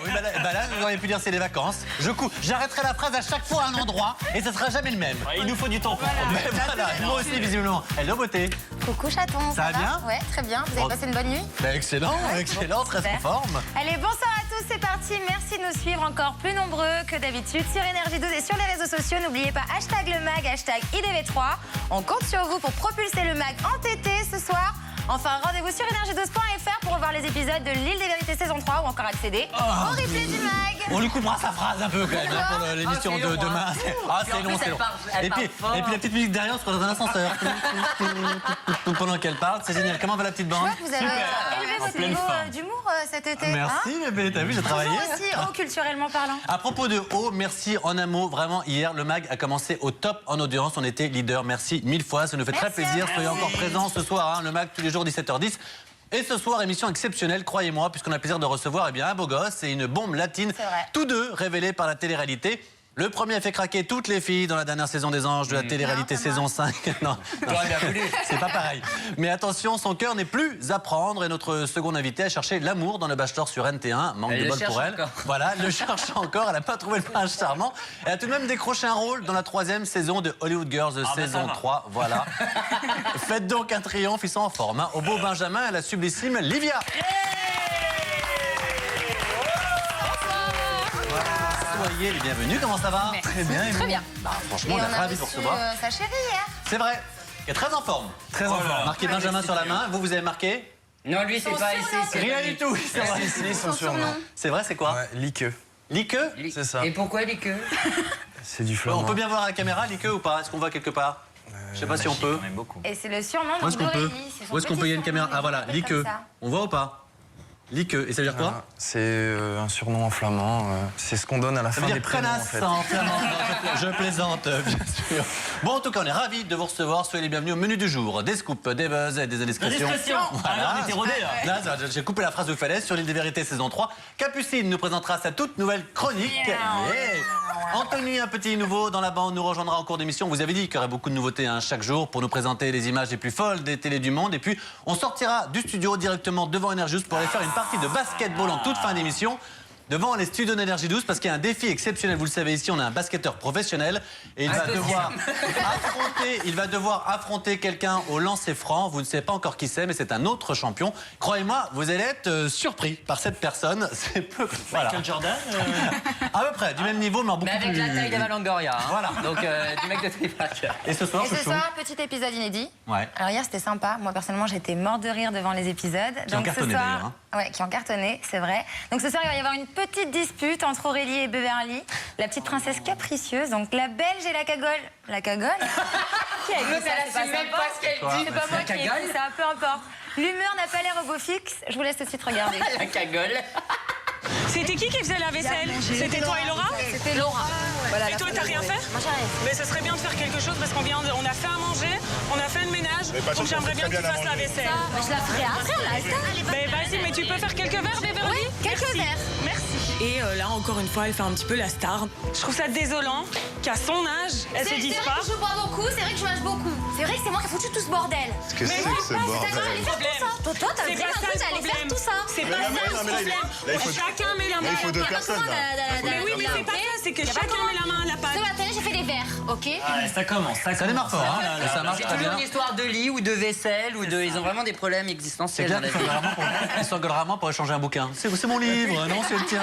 Oui, là, vous auriez pu dire c'est les vacances. J'arrêterai la phrase à chaque fois à un endroit et ça sera jamais le même. Ouais, il nous faut du temps pour prendre. Mais voilà, moi aussi visiblement. Hello beauté. Coucou chaton, Ça va bien? Ouais, très bien. Vous avez passé une bonne nuit? Excellent, très en forme. Allez, bonsoir à tous, c'est parti. Merci de nous suivre encore plus nombreux que d'habitude sur Énergie 12 et sur les réseaux sociaux. N'oubliez pas hashtag le mag, hashtag IDV3. On compte sur vous pour propulser le mag entêté ce soir. Enfin, rendez-vous sur énergie12.fr pour revoir les épisodes de l'Île des Vérités saison 3 ou encore accéder au replay du mag. On lui coupera sa phrase un peu quand même pour l'émission de demain. C'est long, c'est long. Et puis la petite musique derrière, on se croit dans un ascenseur. Pendant qu'elle parle, c'est génial. Comment va la petite bande? Je vois que vous avez élevé votre niveau d'humour cet été. Merci bébé, t'as vu, j'ai travaillé. Toujours aussi haut culturellement parlant. À propos de haut, merci en un mot. Vraiment, hier, le mag a commencé au top en audience. On était leader. Merci 1000 fois. Ça nous fait très plaisir. Soyez encore présents ce soir. Le mag tous les jours 17h10. Et ce soir, émission exceptionnelle, croyez-moi, puisqu'on a le plaisir de recevoir un beau gosse et une bombe latine. Tous deux révélés par la télé-réalité. Le premier a fait craquer toutes les filles dans la dernière saison des Anges de la télé-réalité saison 5. Non, c'est pas pareil. Mais attention, son cœur n'est plus à prendre et notre seconde invitée a cherché l'amour dans le Bachelor sur NT1. Manque de bol pour elle. Voilà, elle le cherche encore, elle n'a pas trouvé le prince charmant. Elle a tout de même décroché un rôle dans la 3e saison de Hollywood Girls saison 3. Voilà. Faites donc un triomphe, ils sont en forme. Au beau Benjamin, à la sublissime Livia. Soyez les bienvenus, comment ça va? Merci. Très bien. Très bien. Franchement, on est ravis de vous recevoir. Sa chérie hier. C'est vrai, il est très en forme. Très en forme. Marqué Benjamin sur la main, vous avez marqué? Non, lui, c'est pas ici. Rien du tout. C'est son surnom. C'est vrai, c'est quoi? Ouais, Liqueux. Liqueux? C'est ça. Et pourquoi Liqueux? C'est du flamand. On peut bien voir à la caméra, Liqueux ou pas? Est-ce qu'on voit quelque part? Je sais pas si on peut. Et c'est le surnom Où est-ce qu'on peut? Où est-ce qu'on peut y a une caméra? Ah voilà, Liqueux. On voit ou pas? Liqueux. Et ça veut dire quoi? C'est un surnom en flamand. C'est ce qu'on donne à la fin des prénoms, en fait. En flamand. Je plaisante, bien sûr. Bon, en tout cas, on est ravis de vous recevoir. Soyez les bienvenus au menu du jour. Des scoops, des buzz et des indiscrétions. Voilà, on était rodés, là. Là, j'ai coupé la phrase où il fallait sur l'île des vérités saison 3. Capucine nous présentera sa toute nouvelle chronique. Anthony, un petit nouveau dans la bande, nous rejoindra en cours d'émission. Vous avez dit qu'il y aurait beaucoup de nouveautés chaque jour pour nous présenter les images les plus folles des télés du monde. Et puis, on sortira du studio directement devant Énergie 12 pour aller faire une partie de basketball en toute fin d'émission. Devant les studios d'Énergie 12 parce qu'il y a un défi exceptionnel. Vous le savez, ici, on a un basketteur professionnel et il va devoir affronter quelqu'un au lancer franc. Vous ne savez pas encore qui c'est, mais c'est un autre champion. Croyez-moi, vous allez être surpris par cette personne. C'est peu... Voilà. Michael Jordan À peu près, du même niveau, mais en beaucoup avec plus... la taille d'Eva Longoria. Voilà. Donc, du mec de Tripac. Et ce soir, Et ce soir, petit épisode inédit. Ouais. Alors hier, c'était sympa. Moi, personnellement, j'étais morte de rire devant les épisodes. Qui ont cartonné, ce soir, d'ailleurs, ouais, qui ont cartonné, c'est vrai. Donc ce soir, il va y avoir une petite dispute entre Aurélie et Beverly, la petite princesse capricieuse. Donc la Belge et la cagole. La cagole? Qui a écrit ça? C'est pas même pas ce qu'elle dit. C'est pas moi qui ai écrit ça, peu importe. L'humeur n'a pas l'air au beau fixe. Je vous laisse tout de suite regarder. La cagole. C'était qui faisait la vaisselle? C'était toi et Laura? C'était Laura. Voilà, Et toi, t'as rien fait? Moi, j'ai rien fait. Mais ce serait bien de faire quelque chose parce qu'on a fait à manger, on a fait le ménage, donc j'aimerais bien que tu fasses la vaisselle. Bah, je la ferai après, là. Mais vas-y, mais tu peux faire quelques verres, Beverly? Oui, quelques verres. Merci. Et là, encore une fois, elle fait un petit peu la star. Je trouve ça désolant qu'à son âge, elle se dise pas. C'est vrai que je bois beaucoup, c'est vrai que je mange beaucoup. C'est vrai que c'est moi qui ai foutu tout ce bordel. Qu'est-ce que c'est que ce bordel? Allez faire tout ça. Toi, t'as C'est dit pas un ça truc, le t'allais faire problème. tout ça. C'est pas ça le problème. Chacun met la main. il faut deux personnes, là. Mais oui, mais c'est pas ça, c'est que chacun met la main à la Ce pâte. matin, j'ai fait des verres, ok? Ça commence, Ça démarre fort, hein, là, ça marche C'est très toujours bien. une histoire de lit ou de vaisselle ou de. Ils ont vraiment des problèmes C'est existentiels clair dans la qu'ils vie. s'engueulent rarement pour échanger un bouquin. C'est mon livre, non, c'est le tien.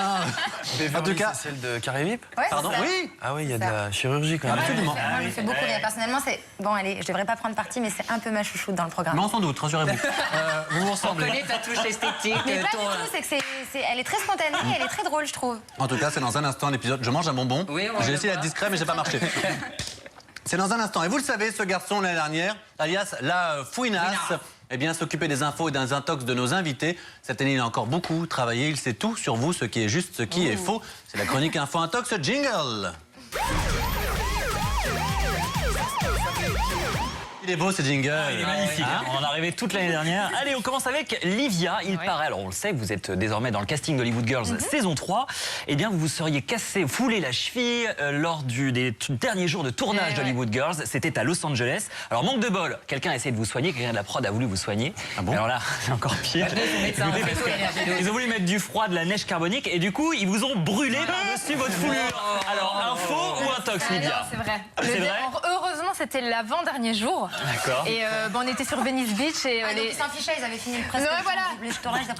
En tout cas, c'est celle de Carré Vip? Ouais, pardon, c'est ça. oui. Ah oui, il y a de la chirurgie quand même. Absolument. Moi, je me fais beaucoup rire. Personnellement, c'est. Bon, allez, je devrais pas prendre parti, mais c'est un peu ma chouchoute dans le programme. Non, sans doute, rassurez-vous. Vous vous On ressemblez. connaît ta touche esthétique. Mais pas ton- du tout, c'est que elle est très spontanée et elle est très drôle, je trouve. En tout cas, c'est dans un instant l'épisode. Je mange un bonbon. Oui, on J'ai le essayé d'être voit. discret, mais j'ai pas marché. C'est dans un instant. Et vous le savez, ce garçon l'année dernière, alias la Fouinasse, eh bien, s'occuper des infos et des intox de nos invités. Cette année, il a encore beaucoup travaillé. Il sait tout sur vous, ce qui est juste, ce qui est faux. C'est la chronique Info Intox Jingle. Il est beau ce jingle. Il est magnifique, hein. On en est arrivé toute l'année dernière. Allez, on commence avec Livia. Il paraît, alors on le sait, vous êtes désormais dans le casting d'Hollywood Girls saison 3. Eh bien, vous vous seriez foulé la cheville lors des derniers jours de tournage d'Hollywood Girls. C'était à Los Angeles. Alors, manque de bol, quelqu'un a essayé de vous soigner, quelqu'un de la prod a voulu vous soigner. Ah bon? Alors là, c'est encore pire. Ils ont voulu mettre du froid, de la neige carbonique et du coup, ils vous ont brûlé par-dessus votre foulure. Alors, un faux ou un tox, Livia? Non, c'est vrai. C'est vrai? Heureusement, c'était l'avant-dernier jour. D'accord. Et on était sur Venice Beach et Ils s'en fichaient, ils avaient fini presque voilà. le tournage. le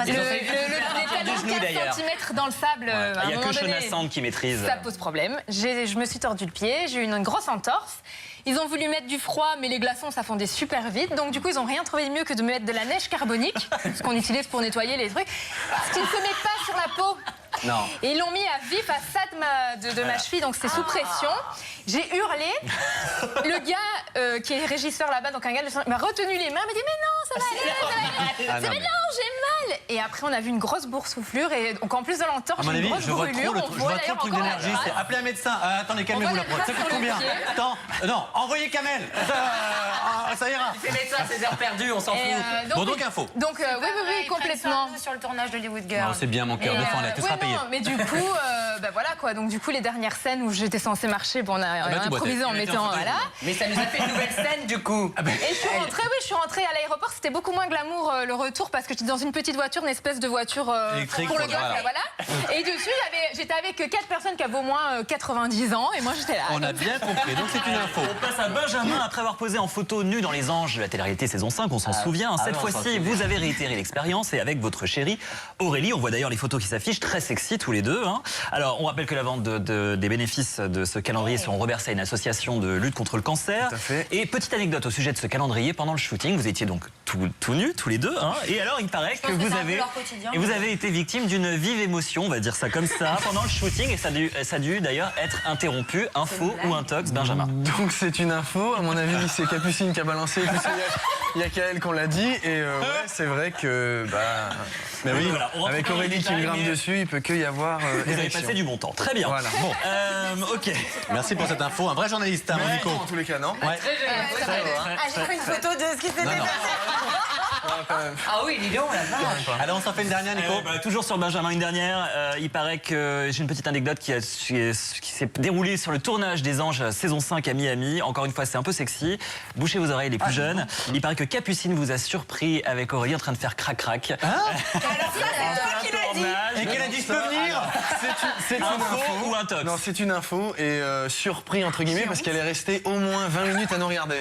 talon genoux, 4 d'ailleurs. cm dans le sable. Il n'y a que Shona Sand qui maîtrise. Ça pose problème. Je me suis tordu le pied, j'ai eu une grosse entorse. Ils ont voulu mettre du froid, mais les glaçons, ça fondait super vite. Donc, du coup, ils n'ont rien trouvé de mieux que de mettre de la neige carbonique, ce qu'on utilise pour nettoyer les trucs, ce qui ne se met pas sur la peau. Non. Et ils l'ont mis à vif à ça de ma cheville, donc c'était sous pression. J'ai hurlé. Le gars qui est régisseur là-bas, donc un gars, il m'a retenu les mains, il m'a dit mais non, ça va aller, ça va aller. Mais non, j'ai mal. Et après, on a vu une grosse boursouflure et donc en plus de l'entorse, À mon j'ai une avis, grosse je vois brûlure. trop le truc d'énergie. C'est appeler un médecin. Attendez, calmez-vous la prod. Ça coûte combien? Attends, non, envoyez Kamel. Ça ira. C'est médecin, c'est heures perdues, on s'en fout. Bon, donc info. Donc oui, complètement. Sur le tournage d'Hollywood Girls. Non, c'est bien, mon cœur, défends-la, tu seras payé. Mais du coup, voilà quoi. Donc du coup, les dernières scènes où j'étais censée marcher, bon, on a tu improvisé en mettant, voilà. Mais ça nous a fait une nouvelle scène du coup. Et je suis rentrée à l'aéroport. C'était beaucoup moins glamour le retour parce que j'étais dans une petite voiture, une espèce de voiture électrique, pour le golf, voilà. Et dessus, j'étais avec 4 personnes qui avaient au moins 90 ans et moi j'étais là. On a bien compris, donc c'est une info. On passe à Benjamin après avoir posé en photo nu dans Les Anges de la télé-réalité saison 5, on s'en souvient. Cette fois-ci, vous avez réitéré l'expérience et avec votre chérie Aurélie. On voit d'ailleurs les photos qui s'affichent, très sexy tous les deux. Hein. Alors, on rappelle que la vente des bénéfices de ce calendrier seront reversés à une association de lutte contre le cancer. Tout à fait. Et petite anecdote au sujet de ce calendrier, pendant le shooting, vous étiez donc tout nus, tous les deux. Hein. Et alors, il paraît que vous avez été victime d'une vive émotion, on va dire ça comme ça, pendant le shooting. Et ça a dû d'ailleurs être interrompu. Info ou un tox, Benjamin? Donc c'est une info, à mon avis c'est Capucine qui a balancé, il y a qu'à elle qu'on l'a dit, et ouais, c'est vrai que Mais oui, voilà, on rentre avec dans les Aurélie qui me détails, grimpe mais dessus, il peut que y avoir vous avez érection. passé du bon temps. Très bien. Voilà. Bon, ok. merci pour cette info. Un vrai journaliste, hein, mon Nico. En tous les cas, non? Ouais. J'ai pris une photo de ce qui s'était passé. Ah oui, dis donc, la vache. Allez, on s'en fait une dernière, Nico. Toujours sur Benjamin, une dernière. Il paraît que j'ai une petite anecdote qui s'est déroulée sur le tournage des Anges saison 5 à Miami. Encore une fois, c'est un peu sexy. Bouchez vos oreilles les plus jeunes. Il paraît que Capucine vous a surpris avec Aurélie en train de faire crac-crac. Alors ça, c'est toi qui l'as dit. Et qu'elle a dit je peux venir. C'est une Info ou un tox? Non, c'est une info, et surpris entre guillemets, parce qu'elle est restée au moins 20 minutes à nous regarder.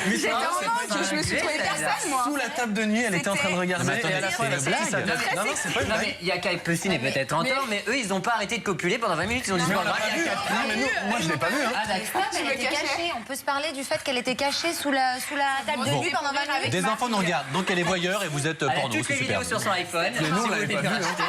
J'étais en manque, je me suis trouvé personne, moi. Sous la table de nuit, elle était en train de regarder. Non, mais attendez, et à la fin, c'est elle a une sorti sa blague. tête. Non, c'est pas une Non blague. mais il y a Capucine est peut-être en tort, mais eux ils ont pas arrêté de copuler pendant 20 minutes, ils ont dit Mais on l'a pas vu. Non, mais nous, moi je l'ai pas vu. Ah d'accord. Elle était cachée. On peut se parler du fait qu'elle était cachée sous la table de Bon. nuit pendant 20 minutes. Des enfants nous regardent, donc elle est voyeur et vous êtes Elle a porno, toutes c'est les super. vidéos sur son iPhone. nous, Si on vous l'avait voulez pas lui vu, racheter.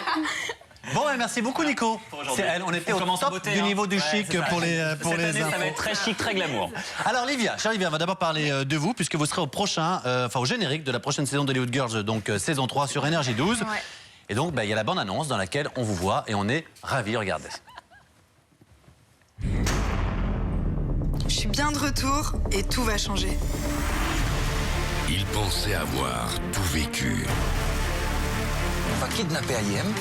Bon, merci beaucoup, Nico. C'est elle, on était au commence en top beauté, du hein. niveau du Ouais, chic c'est ça. pour les Cette année, ça va infos. être très chic, très glamour. Alors, Livia, chère Livia, on va d'abord parler de vous, puisque vous serez au générique de la prochaine saison d'Hollywood Girls, donc saison 3 sur Énergie 12. Ouais. Et donc, il y a la bande-annonce dans laquelle on vous voit et on est ravis, regardez. Je suis bien de retour et tout va changer. Il pensait avoir tout vécu. On va kidnapper Ayem.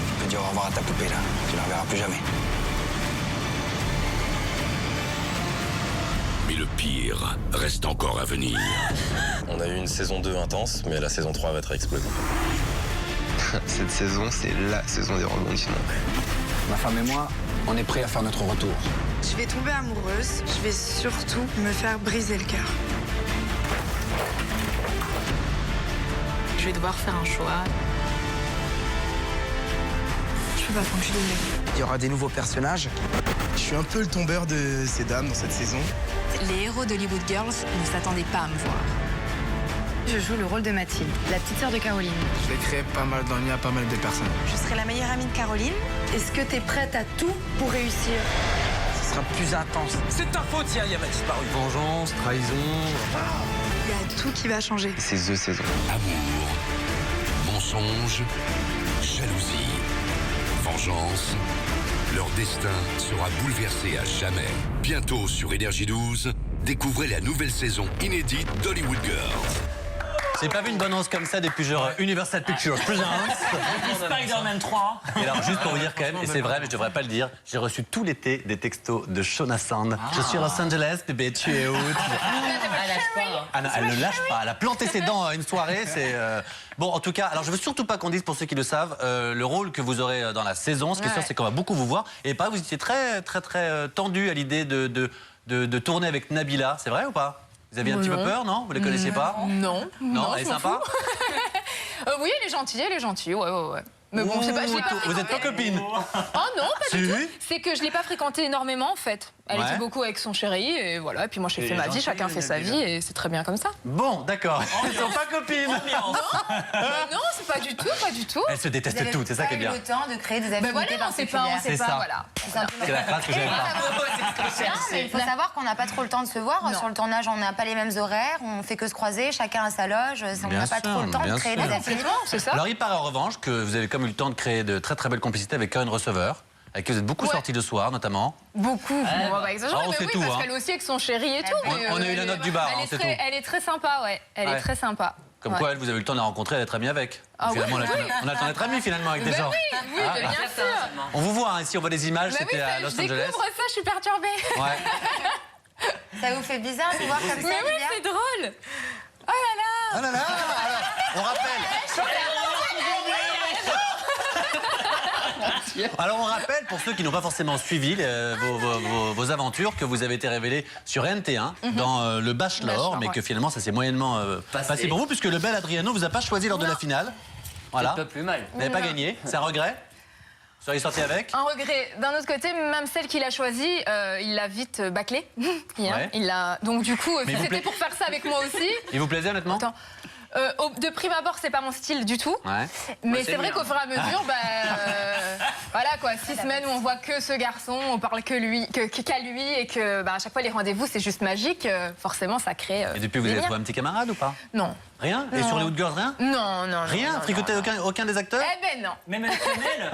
Tu peux dire au revoir à ta poupée là, tu la reverras plus jamais. Mais le pire reste encore à venir. On a eu une saison 2 intense, mais la saison 3 va être explosive. Cette saison, c'est la saison des rebondissements. Ma femme et moi, on est prêts à faire notre retour. Je vais tomber amoureuse, je vais surtout me faire briser le cœur. Je vais devoir faire un choix. Je peux pas fonctionner. Il y aura des nouveaux personnages. Je suis un peu le tombeur de ces dames dans cette saison. Les héros d'Hollywood Girls ne s'attendaient pas à me voir. Je joue le rôle de Mathilde, la petite sœur de Caroline. Je vais créer pas mal d'ennuis à pas mal de personnes. Je serai la meilleure amie de Caroline. Est-ce que t'es prête à tout pour réussir? Ce sera plus intense. C'est ta faute si Ayem a disparu. Vengeance, trahison. Il y a tout qui va changer. C'est The Saison. Amour, mensonge, jalousie, vengeance. vengeance, leur destin sera bouleversé à jamais. Bientôt sur Énergie 12, découvrez la nouvelle saison inédite d'Hollywood Girls. J'ai pas vu une bande-annonce comme ça depuis genre Universal Pictures Presents. Spider-Man 3. Et alors, juste pour vous dire quand même, et c'est vrai, mais je devrais pas le dire, j'ai reçu tout l'été des textos de Shona Sand. Je suis à Los Angeles, bébé, tu es où? Ah non, elle ne lâche pas. Elle a planté ses dents à une soirée. C'est bon, en tout cas, alors je veux surtout pas qu'on dise, pour ceux qui le savent, le rôle que vous aurez dans la saison. Ce qui est sûr, c'est qu'on va beaucoup vous voir. Et pareil, vous étiez très tendu à l'idée de tourner avec Nabila. C'est vrai ou pas? Vous aviez un petit peu peur, non? Vous ne les connaissiez pas? Non. Elle est sympa? Oui, elle est gentille, ouais. Mais bon, je sais pas, je l'ai pas vous êtes pas copine? Oh non, pas du tout. C'est que je l'ai pas fréquentée énormément en fait. Elle était beaucoup avec son chéri et voilà. Et puis moi j'ai fait ma vie, chacun fait sa vie et c'est très bien comme ça. Bon, d'accord. Ils sont pas copines. Non, c'est pas du tout. Elles se détestent toutes, c'est ça qui est bien. Vous avez eu le temps de créer des affinités voilà, on sait pas, voilà. C'est la phrase que j'avais pas. Non, mais il faut savoir qu'on n'a pas trop le temps de se voir. Sur le tournage, on n'a pas les mêmes horaires, on fait que se croiser, chacun à sa loge. On n'a pas trop le temps de créer des affinités. C'est ça. Alors il paraît en revanche que vous avez comme eu le temps de créer de très très belles complicités avec Karen Receveur, avec qui vous êtes beaucoup sortis le soir notamment. Beaucoup, on va pas exagérer, on mais sait oui, tout, parce hein. qu'elle aussi avec son chéri et tout. On a eu la note du bar, c'est tout. Elle est très sympa, ouais. Elle est très sympa. Comme quoi, elle, vous avez eu le temps de la rencontrer et d'être amie avec. Finalement, on a le temps d'être amis finalement avec des gens. Oui, bien sûr. On vous voit, hein, ici on voit des images, c'était à Los Angeles. Je découvre ça, je suis perturbée. Ouais. Ça vous fait bizarre de voir comme ça? Mais oui, c'est drôle. Oh là là. Alors, on rappelle. Alors on rappelle, pour ceux qui n'ont pas forcément suivi vos aventures, que vous avez été révélé sur NT1 dans Le Bachelor, mais que finalement ça s'est moyennement passé pour vous, puisque le bel Adriano vous a pas choisi lors de la finale. Voilà. C'est pas plus mal. Vous n'avez pas gagné, c'est un regret? Vous seriez sorti avec? Un regret. D'un autre côté, même celle qu'il a choisie, il l'a vite bâclé. Ouais. Donc du coup, Mais c'était pour faire ça avec moi aussi. Il vous plaisait honnêtement? Attends. De prime abord, c'est pas mon style du tout. Ouais. Mais c'est vrai qu'au fur et à mesure, voilà quoi, 6 semaines où on voit que ce garçon, on parle qu'à lui et que à chaque fois les rendez-vous c'est juste magique. Forcément, ça crée. Et depuis, vous avez trouvé un petit camarade ou pas? Non. Rien? Et sur les Wood Girls, rien? Non. Rien? Fricoté aucun des acteurs? Eh ben non. Même avec Kamel.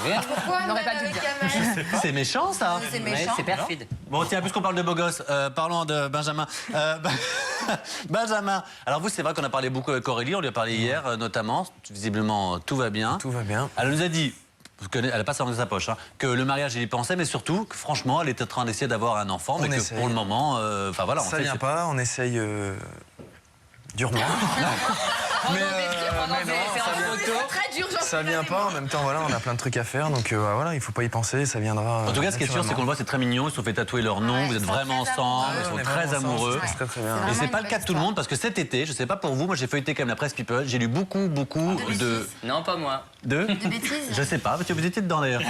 Rien? Pourquoi On n'aurait pas dû le dire. C'est méchant ça. C'est méchant. C'est perfide. Bon tiens, puisqu'on parle de beau gosse, parlons de Benjamin. Benjamin, alors vous c'est vrai qu'on a parlé beaucoup avec Aurélie, on lui a parlé hier notamment, visiblement tout va bien. Tout va bien. Elle nous a dit, elle n'a pas ça dans sa poche, hein, que le mariage elle y pensait, mais surtout que franchement elle était en train d'essayer d'avoir un enfant, mais que pour le moment, enfin voilà. Ça vient pas, on essaye durement. mais ça vient pas, en même temps voilà, on a plein de trucs à faire, donc voilà, il faut pas y penser, ça viendra. En tout cas, ce qui est sûr, c'est qu'on le voit, c'est très mignon, ils se sont fait tatouer leur nom, vous êtes vraiment ensemble, ils sont très amoureux. Très bien. Et c'est pas le cas de tout le monde, parce que cet été, je sais pas pour vous, moi j'ai feuilleté quand même la presse People, j'ai lu beaucoup de... Non, pas moi. De bêtises. Je sais pas, vous étiez dedans d'ailleurs.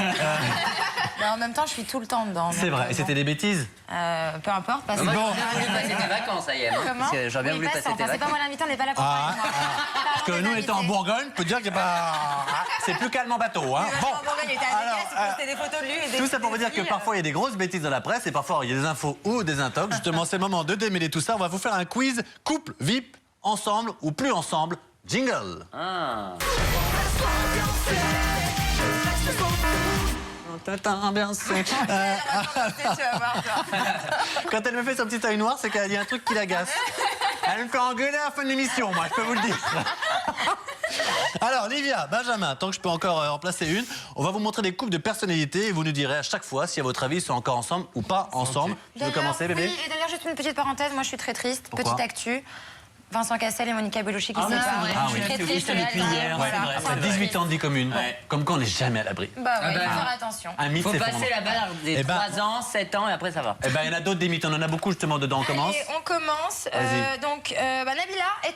Mais en même temps, je suis tout le temps dedans. C'est vrai, et c'était des bêtises? Peu importe, parce que... Moi, j'aurais bien voulu passer tes vacances, ça y est. Comment? J'aurais bien voulu passer tes C'est pas vacances. moi l'invité, on n'est pas là pour parler de moi. Parce que nous, étant en Bourgogne, je peux dire que c'est plus calme en bateau. Hein. Bon, il était à Vegas, il postait des photos de lui et des... Tout ça pour vous dire que parfois il y a des grosses bêtises dans la presse et parfois il y a des infos ou des intox. Justement, c'est le moment de démêler tout ça. On va vous faire un quiz couple, VIP, ensemble ou plus ensemble. Jingle. Ah. Bien sûr. Quand elle me fait son petit œil noir, c'est qu'il y a un truc qui l'agace. Elle me fait engueuler à la fin de l'émission, moi, je peux vous le dire. Alors, Livia, Benjamin, tant que je peux encore en placer une, on va vous montrer des couples de personnalités et vous nous direz à chaque fois si, à votre avis, ils sont encore ensemble ou pas ensemble. Tu veux commencer, bébé? Oui, et d'ailleurs, juste une petite parenthèse, moi je suis très triste. Pourquoi? Petite actu. Vincent Cassel et Monica Bellucci qui se séparent. Ah oui. Je suis très triste. depuis hier, Ouais, c'est vrai. 18 ans de vie commune. Comme quoi on n'est jamais à l'abri. Bah ouais, bah, faut faire attention. Un mythe Faut s'effondre. passer la barre des 3 ans, 7 ans et après ça va. Eh ben, il y en a d'autres des mythes, on en a beaucoup justement dedans. On commence. Et on commence. Vas-y. Donc, Nabila et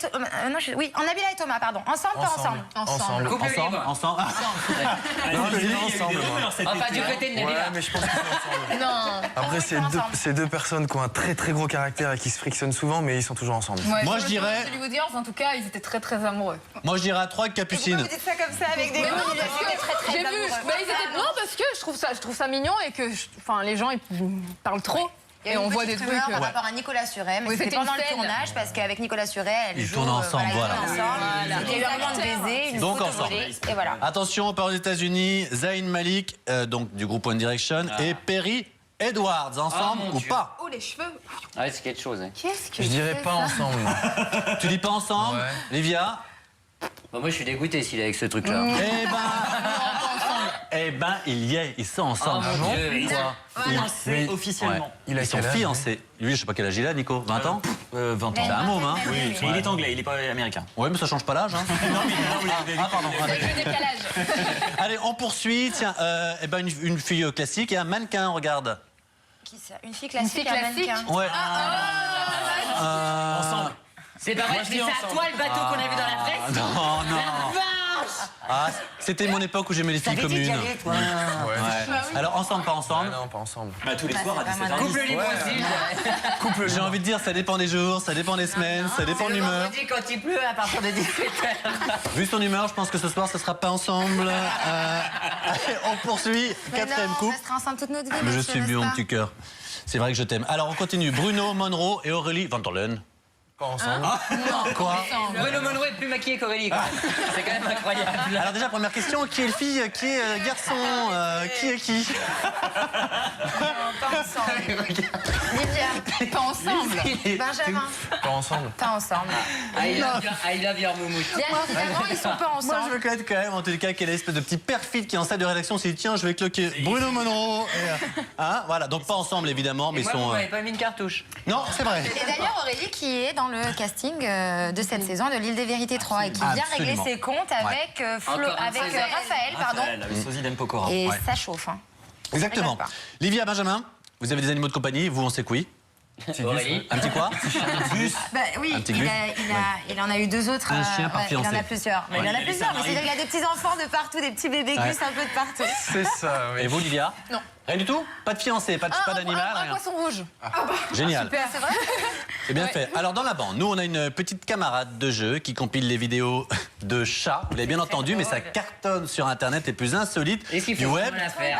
oui, Nabila et Thomas, pardon. Ensemble, pas ensemble? Ensemble. Couple Ensemble, libre. ensemble. Non, je dis ensemble. Enfin, du côté de Ouais, Nabila. mais je pense qu'ils sont ensemble. Non. Après, c'est deux personnes qui ont un très très gros caractère et qui se frictionnent souvent, mais ils sont toujours ensemble. Ouais, Moi, sur je le dirais- tournage de Hollywood Girls, en tout cas, ils étaient très amoureux. Moi je dirais à 3 Pourquoi Capucine. vous dites ça comme ça avec des Mais mots? non, Ils parce étaient que très, très j'ai vu. amoureux. Non, parce que je trouve ça mignon et que, enfin, les gens ils parlent trop. Et on voit des trucs. Par rapport à Nicolas Suret, mais Oui, c'était c'était une pendant le scène. tournage parce qu'avec Nicolas Suret, Ils tournent ensemble, voilà. Il y a eu un moment de baiser, une Donc photo ensemble. volée, et voilà. Attention, on part aux États-Unis. Zayn Malik, donc du groupe One Direction, et Perry Edwards, ensemble ou pas? Oh, les cheveux. Ouais, c'est quelque chose. Hein. Qu'est-ce que Je dirais pas ensemble. Tu dis pas ensemble? Ouais. Livia? Bah, moi, je suis dégoûté s'il est avec ce truc-là. Eh ben, il y est, ils sont ensemble. Oh, mon Dieu. Fiancés officiellement. Il a Ils sont quel âge, fiancés. Lui, je sais pas quel âge il a, Nico. 20 ans? 20 ans. C'est un môme, hein? Oui, mais il est anglais, il est pas américain. Ouais, mais ça change pas l'âge, hein? Ah, pardon. C'est le décalage. Allez, on poursuit. Tiens, eh ben, une fille classique et un mannequin, regarde. Qui ça? Une fille classique, fille un classique. mannequin. Ouais. Ensemble. C'est pas vrai, c'est à toi le bateau qu'on a vu dans la presse. Non, non. Ah, c'était mon époque où j'aimais les filles communes. toi. Ouais. Alors, ensemble, pas ensemble? Non, pas ensemble. Bah, tous les soirs à 17h. Couple libre aussi. J'ai envie de dire, ça dépend des jours, ça dépend des semaines, ça dépend de Le l'humeur. vendredi quand il pleut à partir de 17h. Vu son humeur, je pense que ce soir, ça sera pas ensemble. Allez, on poursuit. Mais Quatrième non, on couple. restera ensemble toute notre vie. Mais je monsieur, suis n'est-ce bu, mon pas? petit cœur. C'est vrai que je t'aime. Alors, on continue. Bruno Monroe et Aurélie Van der Leyen. Pas ensemble. Quoi? Bruno Monroe est plus maquillé qu'Aurélie. quoi. C'est quand même incroyable. Alors déjà, première question, qui est le fille, qui est garçon, qui est qui? Pas ensemble. Livia. Pas ensemble. Benjamin. Pas ensemble. Pas ensemble. I love your moumouche. Bien évidemment, ils sont pas Moi, ensemble. je veux connaître quand même, en tout cas, quel est l'espèce de petit perfide qui, en salle de rédaction, s'est dit, tiens, je vais cloquer Bruno Monroe. Et, hein, voilà, donc pas ensemble, évidemment, mais Et ils moi, sont... vous m'avez pas mis une cartouche. Non, c'est vrai. Et d'ailleurs, Aurélie qui est dans le casting de cette saison de l'île des Vérités 3 et qui vient régler Absolument. ses comptes avec, Encore un Césaire. Raphaël, pardon. Le sosie d'Empokora. Et Ouais. ça chauffe. Hein. Exactement. rigole pas. Livia, Benjamin, vous avez des animaux de compagnie, vous, on sait que oui. Aurélie. Un petit quoi? Bah, oui, Un petit gus. il en a eu deux autres. Un chien par il en fiancé. a plusieurs. Mais il en a plusieurs. Mais c'est-à-dire qu'il a des petits enfants de partout, des petits bébés gus un peu de partout. C'est ça, oui. Et vous, Livia? Non. Rien du tout? Pas de fiancé, pas d'animal, Un rien. poisson rouge. Génial. Super. C'est vrai? C'est bien fait. Alors, dans la bande, nous, on a une petite camarade de jeu qui compile les vidéos de chats. Vous l'avez bien entendu, mais ça cartonne sur Internet les plus insolites Est-ce qu'il du faut web. l'affaire?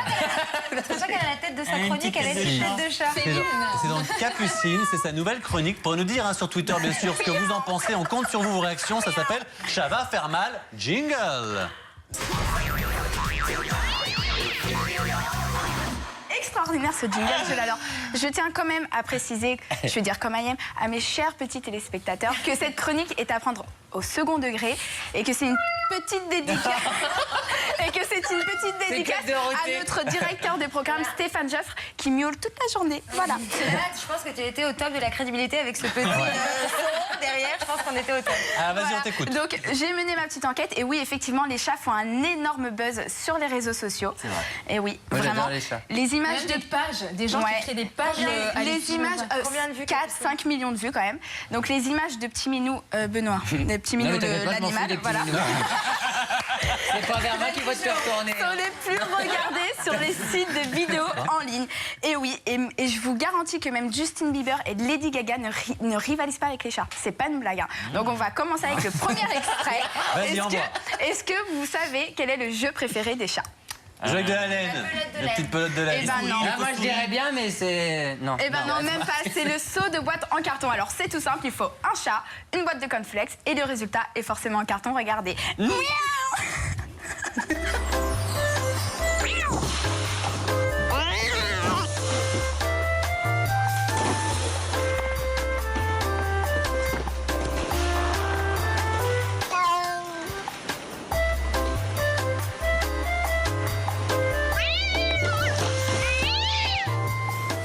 C'est ça qu'elle a la tête de sa Une chronique, petite elle a des têtes de chat. C'est donc Capucine, c'est sa nouvelle chronique. Pour nous dire hein, sur Twitter, bien sûr, ce que vous en pensez. On compte sur vous, vos réactions. Ça s'appelle Chat va faire mal. Jingle. Extraordinaire ce jingle, je l'adore. Je tiens quand même à préciser, je veux dire comme I am, à mes chers petits téléspectateurs, que cette chronique est à prendre au second degré et que c'est une petite dédicace à notre directeur de programme Stéphane Joffre qui miaule toute la journée. Voilà. Là, je pense que tu étais au top de la crédibilité avec ce petit son derrière. Je pense qu'on était au top. Ah, vas-y, Voilà. on t'écoute. Donc j'ai mené ma petite enquête et oui, effectivement, les chats font un énorme buzz sur les réseaux sociaux. C'est vrai. Et oui, Moi, vraiment. j'adore les chats. Les images Même de des pages, des gens Ouais. qui créent des pages. les images, Combien de vues 4-5 millions de vues quand même. Donc les images de petits minous, Benoît, des petits minous de l'animal, voilà. C'est pas vers moi qu'il faut te faire tourner. Sont les plus regardés sur les sites de vidéos en ligne. Et oui, et je vous garantis que même Justin Bieber et Lady Gaga ne rivalisent pas avec les chats. C'est pas une blague. Hein. Donc on va commencer avec le premier extrait. Vas-y, envoie. Est-ce que vous savez quel est le jeu préféré des chats? Jouer avec de la laine. La petite pelote de laine. Eh ben non. Ah, moi, je dirais bien, mais c'est... Non. Eh ben non, même pas. C'est le seau de boîte en carton. Alors c'est tout simple, il faut un chat, une boîte de cornflakes et le résultat est forcément en carton. Regardez. Miaou.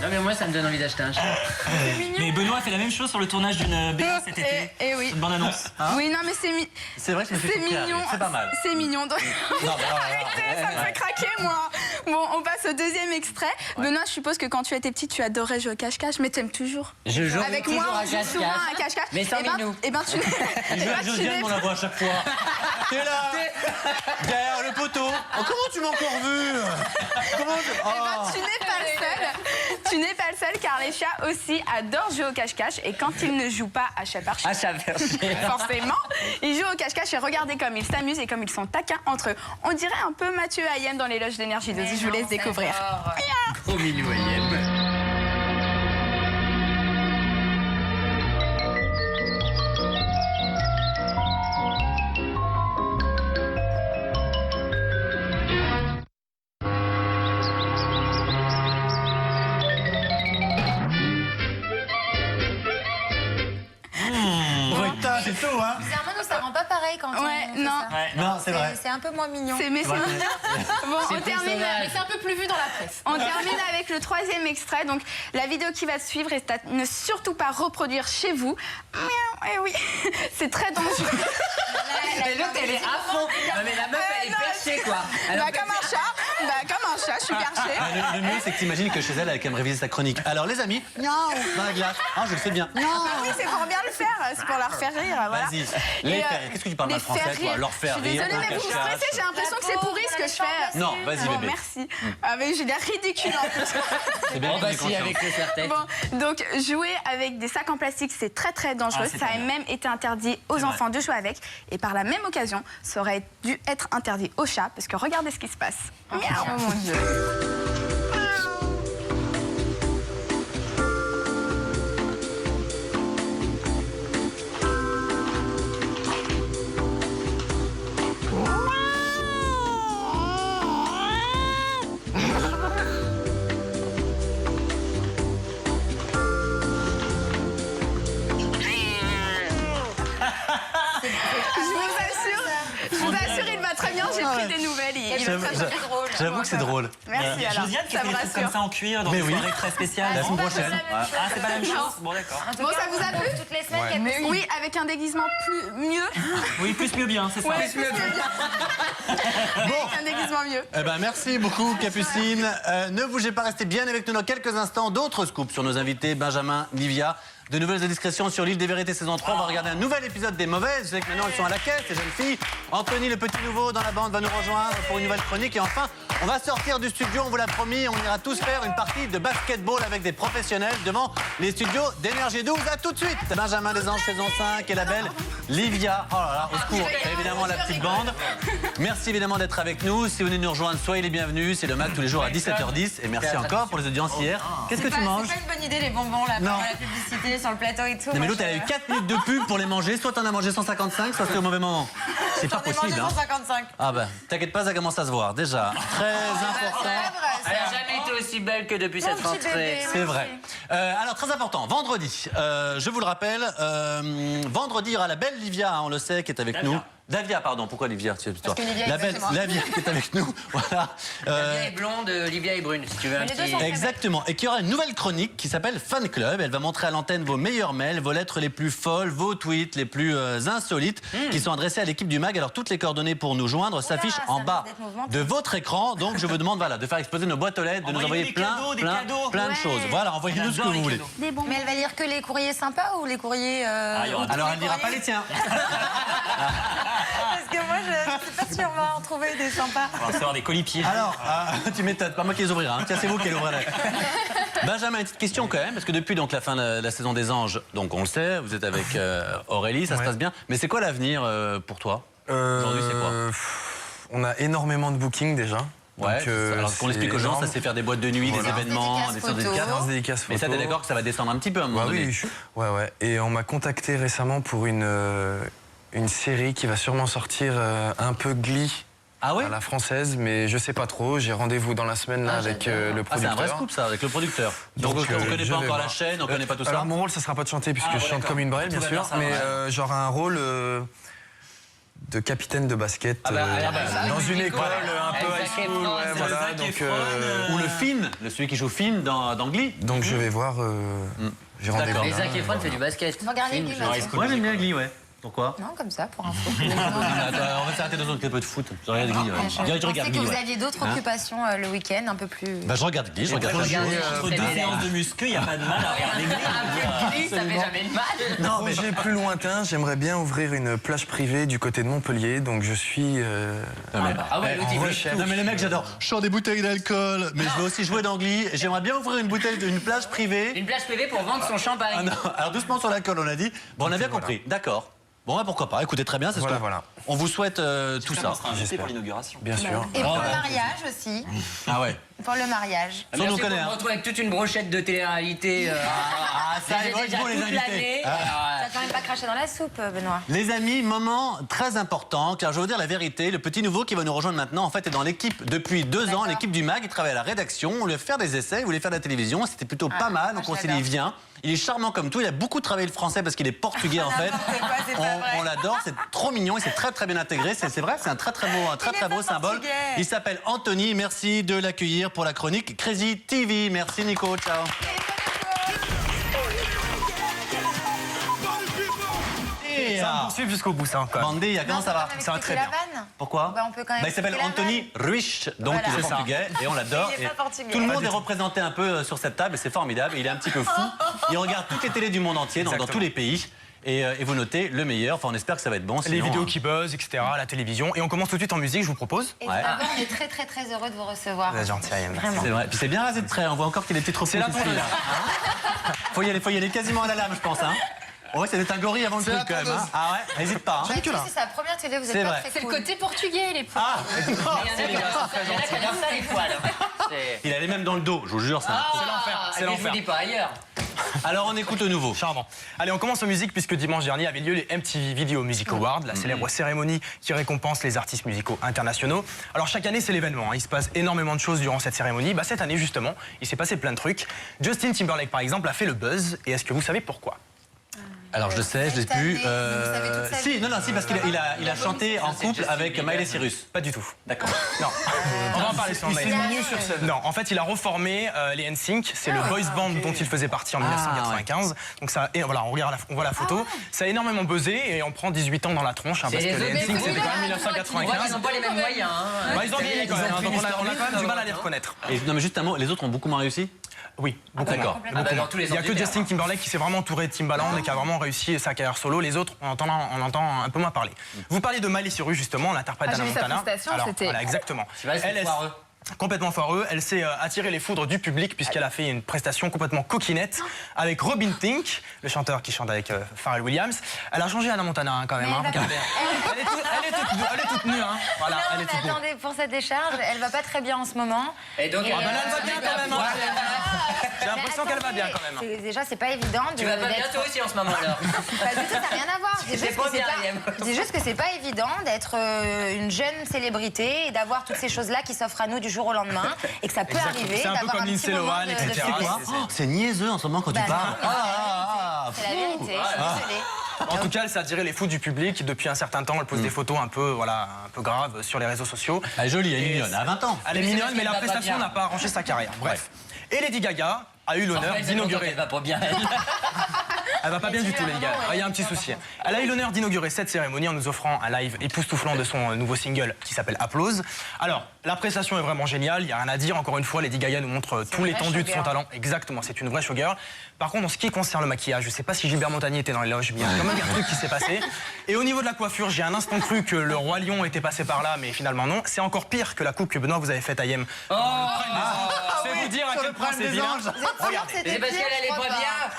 Non, mais moi, ça me donne envie d'acheter un chat. Mais Benoît a fait la même chose sur le tournage d'une BD cet été. Et oui. Une bande-annonce. Oui, non, mais C'est vrai que je me suis c'est fait piquer, mignon. c'est pas mal. C'est mignon. Donc... Non, mais Arrêtez, ça me fait craquer, moi. Bon, on passe au deuxième extrait. Benoît, je suppose que quand tu étais petit, tu adorais jouer au cache-cache, mais t'aimes toujours. Je joue Avec toujours moi, à on joue souvent à cache-cache. cache-cache. Mais sans Eh ben- minou. Eh ben, tu Il eh joue ben, à tu Josiane, n'es- on la voit à chaque fois. T'es là, derrière le poteau. Oh, comment tu m'as encore vu? Comment tu... Eh ben, tu n'es pas le seul. Tu n'es pas le seul, car les chats aussi adorent jouer au cache-cache. Et quand ils ne jouent pas à chat par chat, forcément, ils jouent au cache-cache et regardez comme ils s'amusent et comme ils sont taquins entre eux. On dirait un peu Mathieu Hayem dans les loges d'énergie 2. Je vous laisse découvrir. Trop mignon, Ayem. tout, hein. Bizarrement, nous, ça rend pas pareil quand on fait non. ça. Non, c'est vrai. C'est un peu moins mignon. C'est mignon. Bon, on termine. Mais c'est un peu plus vu dans la presse. On termine avec le 3e extrait. Donc, la vidéo qui va suivre est à ne surtout pas reproduire chez vous. Miaou, eh oui, c'est très dangereux. Mais l'autre, elle est à fond. Non, mais la meuf, elle est perchée, quoi. Bah, comme un chat, je suis perchée. Le mieux, c'est que t'imagines que chez elle, elle a quand même révisé sa chronique. Alors, les amis, dans la glace. Ah, je le sais bien. Ah oui, c'est pour bien le faire, c'est pour leur faire rire, voilà. Vas-y, les faire rire. Qu'est-ce que tu parles mal français, toi? Leur faire Je suis rire. désolée, mais vous me stressez, j'ai l'impression que c'est pourri ce que je fais. Non, vas-y, Bon, bébé. merci. Ah, mais j'ai l'air ridicule en plus. C'est bien. Si, avec le serre-tête. Bon, donc jouer avec des sacs en plastique, c'est très très dangereux. Ah, c'est ça pas a bien. même été interdit aux enfants de jouer avec. Et par la même occasion, ça aurait dû être interdit aux chats, parce que regardez ce qui se passe. Miaou. Oh mon Dieu. Je vous assure, il va très bien. J'ai pris des nouvelles. Il va très très drôle. J'avoue que c'est drôle. Merci alors. Josiane qui Ça fait me des trucs comme rassure. ça en cuir dans Mais une oui. soirée très spéciale. La semaine prochaine. Ah, c'est pas la même chose. Bon, d'accord. Bon, ça vous a plu? Toutes les semaines, Ouais. il y a Mais oui, avec un déguisement mieux. Oui, plus mieux bien, c'est ça. Ouais, plus mieux bien. Avec un déguisement mieux. Eh ben, merci beaucoup, Capucine. Ne bougez pas, restez bien avec nous dans quelques instants. D'autres scoops sur nos invités, Benjamin, Livia. De nouvelles indiscrétions sur l'île des vérités saison 3. On va regarder un nouvel épisode des Mauvaises. Vous savez que maintenant, elles sont à la caisse, les jeunes filles. Anthony, le petit nouveau dans la bande, va nous rejoindre pour une nouvelle chronique. Et enfin, on va sortir du studio, on vous l'a promis. On ira tous faire une partie de basketball avec des professionnels devant les studios d'Énergie 12. À tout de suite. Benjamin Desanges, saison 5 et la belle Livia. Oh là là, au secours. Et évidemment, la petite bande. Merci évidemment d'être avec nous. Si vous venez nous rejoindre, soyez les bienvenus. C'est le MAC tous les jours à 17h10. Et merci encore pour les audiences hier. Qu'est-ce que tu manges? C'est pas une bonne idée, les bonbons, là, Non. pendant la publicité, sur le plateau et tout. Non mais l'autre elle a eu 4 minutes de pub pour les manger, soit t'en as mangé 155, soit c'était au mauvais moment. C'est pas J'en ai mangé possible. Hein. 155. Ah ben, t'inquiète pas, ça commence à se voir. Déjà, très important. Elle n'a jamais été aussi belle que depuis cette rentrée. C'est vrai. Alors très important, vendredi, je vous le rappelle, vendredi il y aura la belle Livia, hein, on le sait, qui est avec nous. Davia, pardon, pourquoi Livia? Parce que Livia, la belle exactement. Livia qui est avec nous, voilà. Livia est blonde, Livia est brune, si tu veux un les deux petit... sont- Exactement, et qu'il y aura une nouvelle chronique qui s'appelle Fan Club. Elle va montrer à l'antenne vos meilleurs mails, vos lettres les plus folles, vos tweets les plus insolites qui sont adressés à l'équipe du MAG. Alors toutes les coordonnées pour nous joindre s'affichent ça en risque bas d'être mouvementé. de votre écran. Donc je vous demande voilà, de faire exploser nos boîtes aux lettres, de nous envoyer Envoyez-nous des plein, cadeaux, plein de Ouais. choses. Voilà, envoyez-nous ce que J'adore vous les voulez. cadeaux. Des bons. Mais elle va lire que les courriers sympas ou les courriers. il y aura Alors elle dira pas les tiens. Parce que moi, je suis pas sûre, on va en trouver des sympas. On va recevoir des colis pieds. Alors, tu m'étonnes, pas moi qui les ouvrirai. Hein. Tiens, c'est vous qui les ouvrirez. Benjamin, une petite question quand même, parce que depuis donc, la fin de la saison des Anges, donc on le sait, vous êtes avec Aurélie, ça se passe bien. Mais c'est quoi l'avenir pour toi? Aujourd'hui, c'est quoi? On a énormément de bookings déjà. Ouais, Donc, alors qu'on explique aux gens, ça c'est faire des boîtes de nuit, Voilà. des événements, Dédicaces des séances photos. dédicaces. dédicaces Mais ça, t'es photos. d'accord que ça va descendre un petit peu à un moment Bah donné. oui, ouais. Et on m'a contacté récemment pour une série qui va sûrement sortir un peu Glee Ah oui? à la française, mais je sais pas trop. J'ai rendez-vous dans la semaine là, avec le Ah, c'est producteur. un vrai scoop ça, avec le producteur. Donc on je connaît vais pas encore voir. la chaîne, on connaît pas tout ça. Alors mon rôle, ça sera pas de chanter puisque Ah, je ouais, chante d'accord. comme une brêle, bien Tout va sûr, bien, ça, mais ouais. j'aurai un rôle de capitaine de basket dans une école un peu high school, ouais, voilà. Zac Donc, Efron, Ou le Finn, celui qui joue Finn dans Glee. donc je vais voir. J'ai rendez-vous. D'accord. Et Zac Efron fait du basket. Vous regardez Glee, Mathieu? Ouais, j'aime bien Glee, ouais. Pourquoi? Non, comme ça, pour info. On va s'arrêter dans un peu de foot. Je regarde Glee, ouais. Je Je regarde pensais que Glee, vous ouais. aviez d'autres Hein occupations le week-end, un peu plus. Bah je regarde Glee, je regarde Moi, je Glee. regarde Entre deux séances de muscu, il n'y a pas de mal à regarder Glee. Ça fait jamais de mal. Non, mais Projet plus lointain, j'aimerais bien ouvrir une plage privée du côté de Montpellier, donc je suis Ah ouais, l'autre, il veut- non mais les mecs j'adore. Je sors des bouteilles d'alcool, mais je veux aussi jouer d'Angly. J'aimerais bien ouvrir une plage privée. Une plage privée pour vendre son champagne. Ah non, alors doucement sur l'alcool on a dit. Bon on a bien compris, d'accord. Bon bah, pourquoi pas, écoutez très bien, c'est Voilà, ce qu'on voilà. On vous souhaite tout ça. Pour l'inauguration. Bien sûr. Et pour le mariage aussi. Ah ouais. Pour le mariage. Ça, on nous connaît. On se retrouve avec toute une brochette de télé-réalité. Ça, ils vont être bons, les invités. T'as quand même pas craché dans la soupe, Benoît. Les amis, moment très important, car je vais vous dire la vérité, le petit nouveau qui va nous rejoindre maintenant, en fait, est dans l'équipe depuis 2 ans, l'équipe du MAG, il travaille à la rédaction, on lui a fait faire des essais, il voulait faire de la télévision, c'était plutôt pas mal, donc on s'est dit, il vient. Il est charmant comme tout, il a beaucoup travaillé le français parce qu'il est portugais en fait. On l'adore, c'est trop mignon, il s'est très bien intégré, c'est vrai, c'est un très beau symbole. Il s'appelle Anthony, merci de l'accueillir pour la chronique Crazy TV. Merci Nico, ciao. Ça va me poursuivre jusqu'au bout, ça encore. Mandia, comment ça va? Ça va très bien. Pourquoi? On peut quand même il s'appelle Anthony Ruiz, donc Voilà. il est portugais et on l'adore. Il est pas portugais. Tout le monde est représenté un peu sur cette table et c'est formidable. Il est un petit peu fou. Il regarde toutes les télés du monde entier, dans tous les pays. Et vous notez le meilleur. Enfin, on espère que ça va être bon. Sinon, les vidéos qui buzzent, etc., la télévision. Et on commence tout de suite en musique, je vous propose. Et d'abord, on est très heureux de vous recevoir. Vous êtes gentil, Vraiment. C'est vrai. Puis c'est bien rasé de près. On voit encore qu'il y a des petits trophées. C'est la ici, là. Faut y aller quasiment à la lame, je pense. Hein. Ouais, c'est d'être un gorille avant le truc quand même. Hein. Ah ouais, n'hésite pas. Hein. C'est sa première télé, vous êtes pas très C'est le cool. côté portugais, les poils. Ah, Il y en a qui adorent ça, les poils. il a les mêmes dans le dos, je vous jure. C'est l'enfer. C'est Je vous l'enfer. dis pas ailleurs. Alors on écoute le nouveau. Charmant. Allez, on commence en musique puisque dimanche dernier avait lieu les MTV Video Music Awards, la célèbre cérémonie qui récompense les artistes musicaux internationaux. Alors chaque année c'est l'événement, hein. Il se passe énormément de choses durant cette cérémonie. Bah, cette année justement, il s'est passé plein de trucs. Justin Timberlake par exemple a fait le buzz et est-ce que vous savez pourquoi? Alors je sais, je l'ai plus. Vous savez toute sa Si, vie. non, parce qu'il a chanté en couple avec Miley Cyrus. Pas du tout. D'accord. Non. On va en parler sur Miley. Non, en fait, il a reformé les NSYNC. C'est le boys band dont il faisait partie en 1995. Donc ça, et voilà, on voit la photo. Ça a énormément buzzé et on prend 18 ans dans la tronche. Hein, parce que les NSYNC, c'était quand même 1995. Ils n'ont pas les mêmes moyens. Bah, ils ont vieilli quand même, hein, donc on a quand même du mal à les reconnaître. Et, non mais juste un mot, les autres ont beaucoup moins réussi? Oui, beaucoup D'accord. moins. Dans tous les Il n'y a que Justin Timberlake qui s'est vraiment entouré de Timbaland et qui a vraiment réussi sa carrière solo. Les autres, on entend un peu moins parler. Vous parliez de Miley Cyrus, justement, l'interprète d'Anna Montana. Voilà, exactement. Elle foireux. Complètement foireux. Elle s'est attiré les foudres du public puisqu'elle a fait une prestation complètement coquinette avec Robin Thicke, le chanteur qui chante avec Pharrell Williams. Elle a changé Anna Montana hein, quand même. Hein, regardez. Elle est toute nue. Hein. Voilà, Non, elle est mais toute nue. attendez, pour cette décharge, elle va pas très bien en ce moment. Et donc, Elle va bien quand même. Hein. J'ai l'impression qu'elle va bien quand même. Déjà, c'est pas évident de. tu vas pas bien toi aussi en ce moment alors. Pas du tout, ça n'a rien à voir. Je dis juste que c'est pas évident d'être une jeune célébrité et d'avoir toutes ces choses-là qui s'offrent à nous du jour au lendemain et que ça peut arriver C'est un peu d'avoir comme un petit Lindsay moment Lohan, de etc. faiblesse. C'est niaiseux en ce moment quand tu parles. C'est la vérité, je suis désolée. En tout cas, elle s'est attiré les fous du public. Depuis un certain temps, elle pose des photos un peu graves sur les réseaux sociaux. Elle est jolie, elle est mignonne, à 20 ans. Elle est mignonne, mais la prestation n'a pas arrangé sa carrière. Bref. Et Lady Gaga a eu l'honneur d'inaugurer. Elle va pas bien. Elle va pas bien du tout, Lady Gaga. Il y a un petit souci. Elle a eu l'honneur d'inaugurer cette cérémonie en nous offrant un live époustouflant de son nouveau single qui s'appelle Applause. Alors, la prestation est vraiment géniale, il n'y a rien à dire. Encore une fois, Lady Gaga nous montre tout l'étendue de son talent. Exactement, c'est une vraie showgirl. Par contre, en ce qui concerne le maquillage, je sais pas si Gilbert Montagnier était dans les loges, mais il y a quand même un truc qui s'est passé. Et au niveau de la coiffure, j'ai un instant cru que le roi lion était passé par là, mais finalement non. C'est encore pire que la coupe que Benoît vous avez faite à Yem. C'est vous dire à quel point c'est vilain. Regardez. C'est parce qu'elle allait pas bien.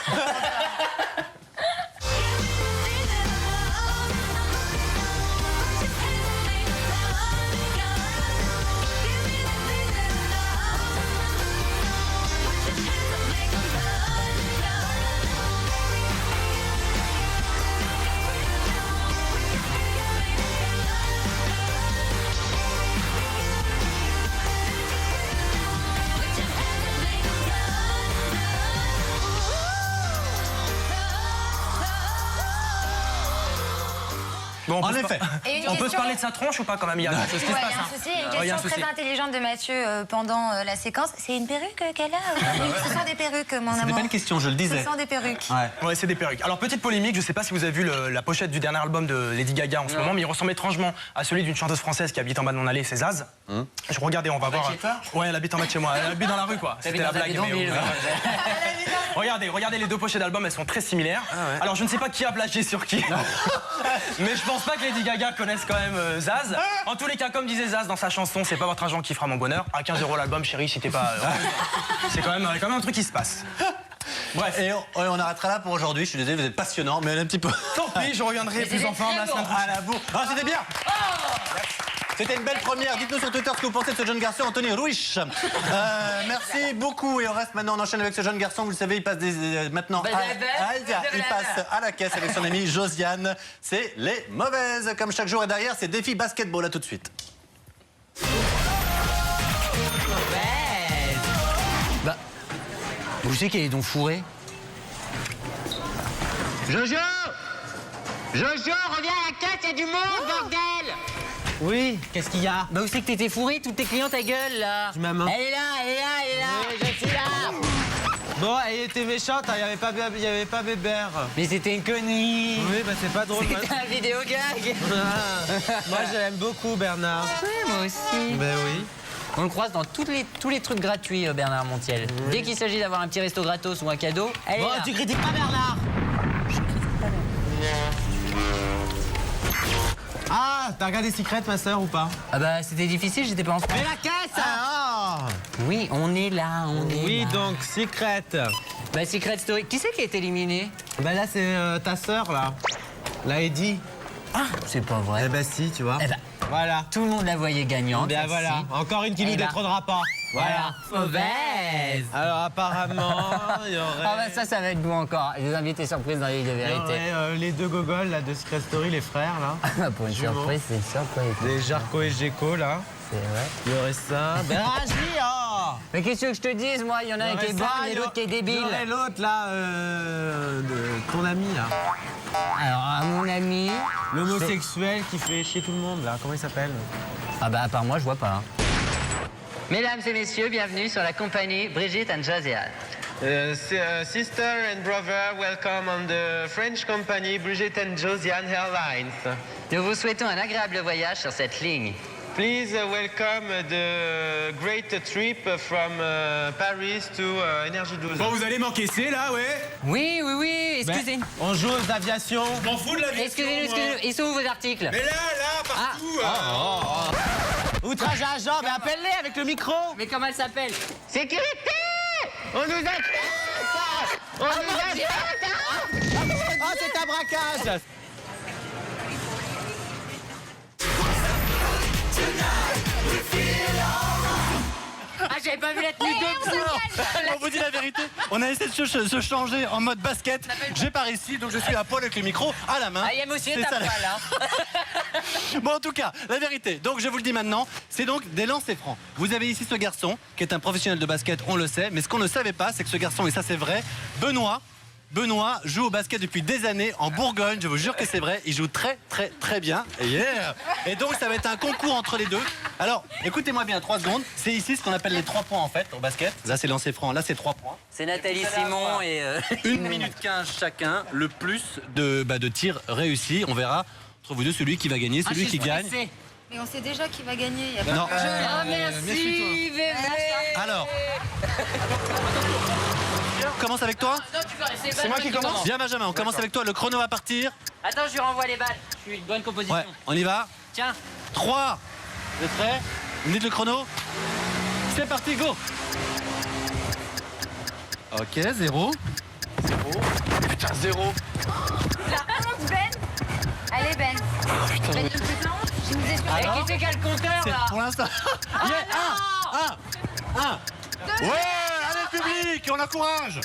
Bon, En effet. On peut se parler de sa tronche ou pas quand même? Il y a quelque chose qui se Ouais, passe. il y a un souci, Il y a un une question souci. très intelligente de Mathieu pendant la séquence. C'est une perruque qu'elle a Ce sont des perruques, mon C'était amour. pas une question, je le disais. Ce sont des perruques. Ouais, c'est des perruques. Alors, petite polémique, je sais pas si vous avez vu la pochette du dernier album de Lady Gaga en ce moment, mais il ressemble étrangement à celui d'une chanteuse française qui habite en bas de mon allée, c'est Zaz. Je regardais, on va voir. Ouais, elle habite en bas de chez moi. Elle habite dans la rue, quoi. C'était la blague. Regardez les deux pochettes d'album, elles sont très similaires. Alors, je ne sais pas qui a plagié sur qui, mais je pense pas que Lady Gaga connaisse quand même Zaz. En tous les cas, comme disait Zaz dans sa chanson, c'est pas votre argent qui fera mon bonheur. À 15 € l'album, chérie, si t'es pas. C'est quand même un truc qui se passe. Bref. Et on arrêtera là pour aujourd'hui. Je suis désolé, vous êtes passionnant, mais un petit peu. Tant pis, je reviendrai plus en forme la semaine prochaine. À la bourre. Ah, c'était bien. C'était une belle première. Dites-nous sur Twitter ce que vous pensez de ce jeune garçon, Anthony Ruiz. Merci beaucoup. Et on reste maintenant, on enchaîne avec ce jeune garçon. Vous le savez, il passe maintenant il passe à la caisse avec son ami Josiane. C'est les mauvaises. Comme chaque jour. Et derrière, c'est défi basketball. À tout de suite. Bah, vous savez qu'elle est donc fourrée. Jojo, reviens à la caisse, il y a du monde, bordel. Oui, qu'est-ce qu'il y a? Bah, où c'est que t'étais fourré? Toutes tes clientes à gueule, là. Elle est là. Oui, je suis là. Bon, elle était méchante, il n'y avait pas Bébert. Mais c'était une connerie. Oui, bah c'est pas drôle. C'était un vidéo gag. Moi, je l'aime beaucoup, Bernard. Oui, moi aussi. Ben oui. On le croise dans tous les trucs gratuits, Bernard Montiel. Oui. Dès qu'il s'agit d'avoir un petit resto gratos ou un cadeau, elle est là. Tu critiques pas Bernard. Ah, t'as regardé Secret, ma sœur, ou pas? Ah bah, c'était difficile, j'étais pas en France. Mais la caisse Oui, on est là, Oui, donc, Secret. Bah, Secret Story. Qui c'est qui est éliminé? Bah là, c'est ta sœur, là. La Eddie. Ah, c'est pas vrai. Eh ben si, tu vois. Eh ben, voilà. Tout le monde la voyait gagnante. Bien voilà, encore une qui nous détrônera pas. Voilà. Mauvaise. Alors apparemment, il y aurait... Ah bah ça va être beau encore. Les invités surprises dans les de vérité. Il y aurait les deux gogoles là, de Secret Story, les frères là. Pour une surprise, c'est une surprise. Les Jarko et Geko là. C'est vrai. Il y aurait ça. Ben Raji, oh. Mais qu'est-ce que je te dise, moi? Il y en a un qui est bon et l'autre qui est débile. Il y aurait l'autre là, ton ami là. Alors, à mon ami... L'homosexuel qui fait chier tout le monde là, comment il s'appelle? Ah bah à part moi, je vois pas. Mesdames et messieurs, bienvenue sur la compagnie Brigitte and Josiane. Sister and brother, welcome on the French company Brigitte and Josiane Airlines. Nous vous souhaitons un agréable voyage sur cette ligne. Please welcome the great trip from Paris to Énergie 12. Bon, vous allez m'encaisser là, ouais? Oui, excusez. Ben, on joue aux aviations. Je m'en fous de l'aviation. Excusez-nous. Ils sont où vos articles? Mais là, partout. Outrage à agent, mais appelle-les avec le micro. Mais comment elle s'appelle? Sécurité! On nous attaque! On nous attaque! Oh, c'est un braquage! Ah, j'avais pas vu la tenue de On vous dit la vérité, on a essayé de se changer en mode basket. J'ai pas réussi, donc je suis à poil avec le micro à la main. Ah, il y a monsieur ta poil, hein. Bon, en tout cas, la vérité, donc je vous le dis maintenant, c'est donc des lancers francs. Vous avez ici ce garçon, qui est un professionnel de basket, on le sait, mais ce qu'on ne savait pas, c'est que ce garçon, et ça c'est vrai, Benoît joue au basket depuis des années en Bourgogne, je vous jure que c'est vrai, il joue très bien. Yeah. Et donc ça va être un concours entre les deux. Alors, écoutez-moi bien, 3 secondes, c'est ici ce qu'on appelle les 3 points en fait au basket. Là c'est lancé franc, là c'est 3 points. C'est Nathalie Simon et... 1 minute 15 chacun, le plus de tirs réussis. On verra entre vous deux celui qui va gagner, celui qui gagne. Mais on sait déjà qui va gagner. Y a Non. pas de jeu. Ah, merci, bébé. Alors... On commence avec toi? C'est moi qui commence. Bien Benjamin, on commence avec toi, le chrono va partir. Attends, je lui renvoie les balles. Je suis une bonne composition. Ouais, on y va. Tiens. 3. Vous êtes prêts? Vous me dites le chrono? C'est parti, go. Ok, 0. Putain, 0. La honte, Ben. Allez, Ben. putain, Ben, il y a une petite honte. Je nous ai fait... Alors, qui c'est qui a le compteur, là? Pour l'instant. Ah, 1. Ouais, allez le public, on encourage.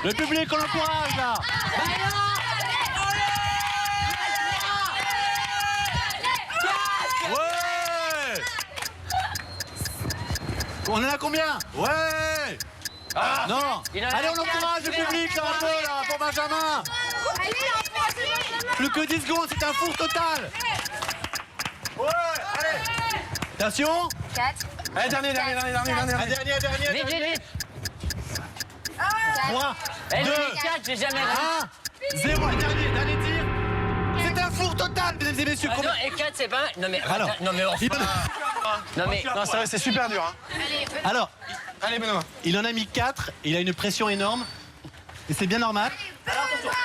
Le public, on encourage là. Ouais. On en a combien? Ouais. Non. Allez, on encourage le public là un peu là pour Benjamin. Plus que 10 secondes, c'est un four total. Ouais, allez. Attention. 4. Allez, dernier. Dernier. Vite. 3, 2, 4, j'ai jamais 1, 0. Dernier tir. C'est un four total, mesdames et messieurs. Non, et 4, c'est pas... Non, mais... Alors, non, mais... Non, c'est vrai, c'est super dur. Hein. Alors, allez, Benoît. Il en a mis 4, il a une pression énorme. Et c'est bien normal.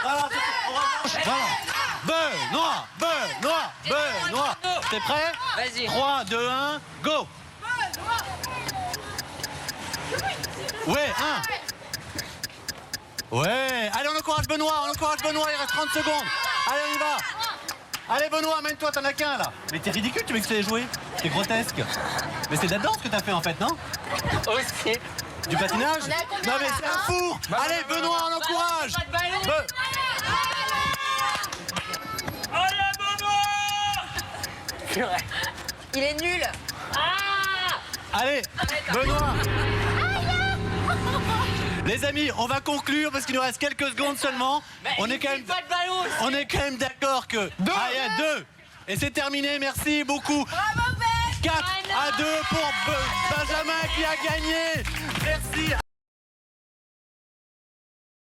Alors, Benoît. T'es prêt? Vas-y. 3, 2, 1, go. Ouais, 1. Ouais, allez, on encourage Benoît, il reste 30 secondes. Allez, on y va. Allez, Benoît, amène-toi, t'en as qu'un là. Mais t'es ridicule, tu veux que je te l'ai joué. C'est grotesque. Mais c'est de la danse que t'as fait en fait, non? Aussi. Du patinage? Non, mais c'est un four. Allez, Benoît, on encourage. Il est nul. Allez, Benoît. Les amis, on va conclure parce qu'il nous reste quelques secondes seulement. On est quand même d'accord que... il y a 2. Et c'est terminé, merci beaucoup. Bravo, 4-2 pour Benjamin qui a gagné. Merci.